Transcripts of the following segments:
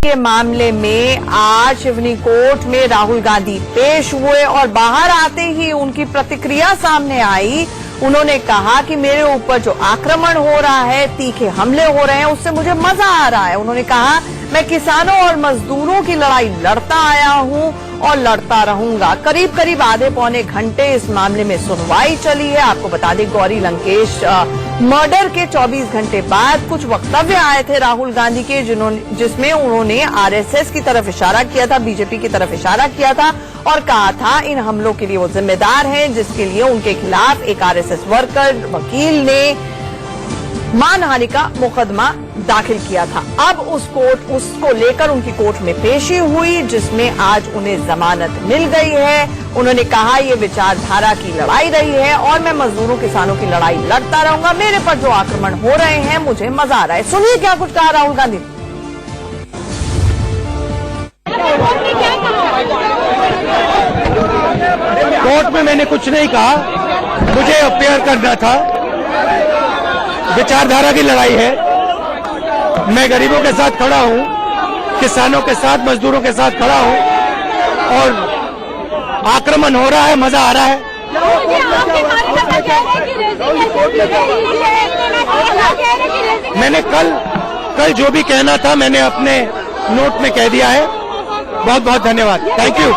के मामले में आज शिवनी कोर्ट में राहुल गांधी पेश हुए और बाहर आते ही उनकी प्रतिक्रिया सामने आई। उन्होंने कहा कि मेरे ऊपर जो आक्रमण हो रहा है, तीखे हमले हो रहे हैं, उससे मुझे मजा आ रहा है। उन्होंने कहा मैं किसानों और मजदूरों की लड़ाई लड़ता आया हूं और लड़ता रहूंगा। करीब करीब आधे पौने घंटे इस मामले में सुनवाई चली है। आपको बता दें, गौरी लंकेश मर्डर के 24 घंटे बाद कुछ वक्तव्य आए थे राहुल गांधी के, जिसमें उन्होंने आरएसएस की तरफ इशारा किया था, बीजेपी की तरफ इशारा किया था और कहा था इन हमलों के लिए वो जिम्मेदार हैं, जिसके लिए उनके खिलाफ एक आरएसएस वर्कर वकील ने मानहानि का मुकदमा दाखिल किया था। अब उसको लेकर उनकी कोर्ट में पेशी हुई, जिसमें आज उन्हें जमानत मिल गई है। उन्होंने कहा ये विचारधारा की लड़ाई रही है और मैं मजदूरों किसानों की लड़ाई लड़ता रहूंगा। मेरे पर जो आक्रमण हो रहे हैं मुझे मजा आ रहा है। सुनिए क्या कुछ कहा राहुल गांधी। कोर्ट में मैंने कुछ नहीं कहा, मुझे अपेयर करना था। विचारधारा की लड़ाई है, मैं गरीबों के साथ खड़ा हूं, किसानों के साथ, मजदूरों के साथ खड़ा हूं और आक्रमण हो रहा है, मजा आ रहा है। मैंने कल जो भी कहना था मैंने अपने नोट में कह दिया है। बहुत बहुत धन्यवाद, थैंक यू।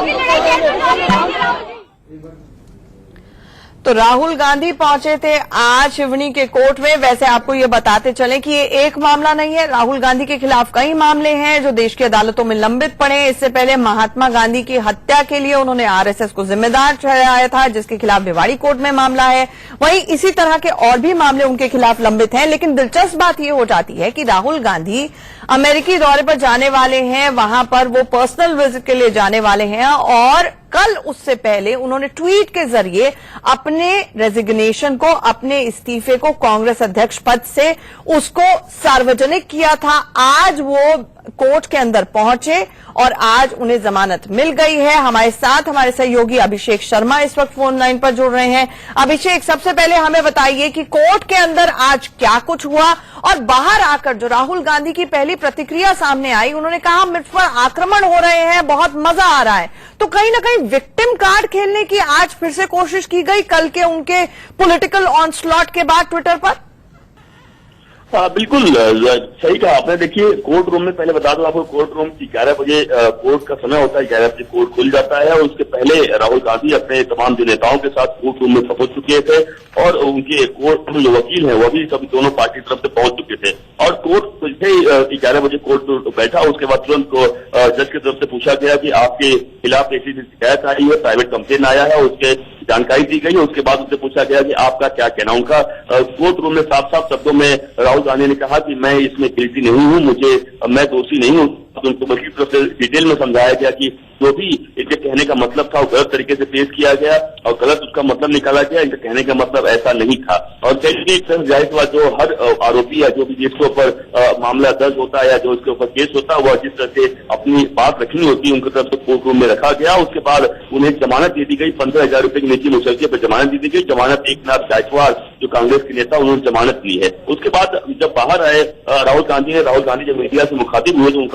तो राहुल गांधी पहुंचे थे आज शिवनी के कोर्ट में। वैसे आपको ये बताते चलें कि ये एक मामला नहीं है, राहुल गांधी के खिलाफ कई मामले हैं जो देश की अदालतों में लंबित पड़े हैं। इससे पहले महात्मा गांधी की हत्या के लिए उन्होंने आरएसएस को जिम्मेदार ठहराया था, जिसके खिलाफ भिवाड़ी कोर्ट में मामला है। वहीं इसी तरह के और भी मामले उनके खिलाफ लंबित हैं। लेकिन दिलचस्प बात यह हो जाती है कि राहुल गांधी अमेरिकी दौरे पर जाने वाले हैं, वहां पर वो पर्सनल विजिट के लिए जाने वाले हैं और कल उससे पहले उन्होंने ट्वीट के जरिए अपने रेजिग्नेशन को, अपने इस्तीफे को कांग्रेस अध्यक्ष पद से उसको सार्वजनिक किया था। आज वो कोर्ट के अंदर पहुंचे और आज उन्हें जमानत मिल गई है। हमारे साथ हमारे सहयोगी अभिषेक शर्मा इस वक्त फोन लाइन पर जुड़ रहे हैं। अभिषेक, सबसे पहले हमें बताइए कि कोर्ट के अंदर आज क्या कुछ हुआ और बाहर आकर जो राहुल गांधी की पहली प्रतिक्रिया सामने आई, उन्होंने कहा मुझ पर आक्रमण हो रहे हैं, बहुत मजा आ रहा है। तो कहीं ना कहीं विक्टिम कार्ड खेलने की आज फिर से कोशिश की गई कल के उनके पॉलिटिकल ऑनस्लॉट के बाद ट्विटर पर। बिल्कुल सही कहा आपने। देखिए, कोर्ट रूम में पहले बता दूं आपको, कोर्ट रूम की 11 बजे कोर्ट का समय होता है, 11 बजे कोर्ट खुल जाता है और उसके पहले राहुल गांधी अपने तमाम जो नेताओं के साथ कोर्ट रूम में पहुंच चुके थे और उनके कोर्ट में जो वकील हैं वो भी सभी दोनों पार्टी की तरफ से पहुंच चुके थे। और कोर्ट से 11 बजे कोर्ट बैठा, उसके बाद तुरंत जज की तरफ से पूछा गया कि आपके खिलाफ ऐसी शिकायत आई है, प्राइवेट कंप्लेन आया है, उसके जानकारी दी गई। उसके बाद उससे पूछा गया कि आपका क्या कहना। उनका कोर्ट रूम में साफ साफ शब्दों में राहुल गांधी ने कहा कि मैं इसमें गिल्टी नहीं हूं, मैं दोषी नहीं हूं। उनको वकील की तरफ से डिटेल में समझाया गया कि जो भी इनके कहने का मतलब था वो गलत तरीके से पेश किया गया और गलत उसका मतलब निकाला गया। इनके कहने का मतलब ऐसा नहीं था। और कई जाहिर बात, जो हर आरोपी या जो भी जिसके ऊपर मामला दर्ज होता है या जो इसके ऊपर केस होता है, वह जिस तरह से अपनी बात रखनी होती है उनकी तरफ से कोर्ट रूम में रखा गया। उसके बाद उन्हें जमानत दे दी गई, 15,000 रुपए की नीति मुचलके पर जमानत दे दी गई। जमानत एकनाथ जायसवाल जो कांग्रेस के नेता, उन्होंने जमानत ली है। उसके बाद जब बाहर आए राहुल गांधी जब मीडिया से मुखातिब हुए तो उनका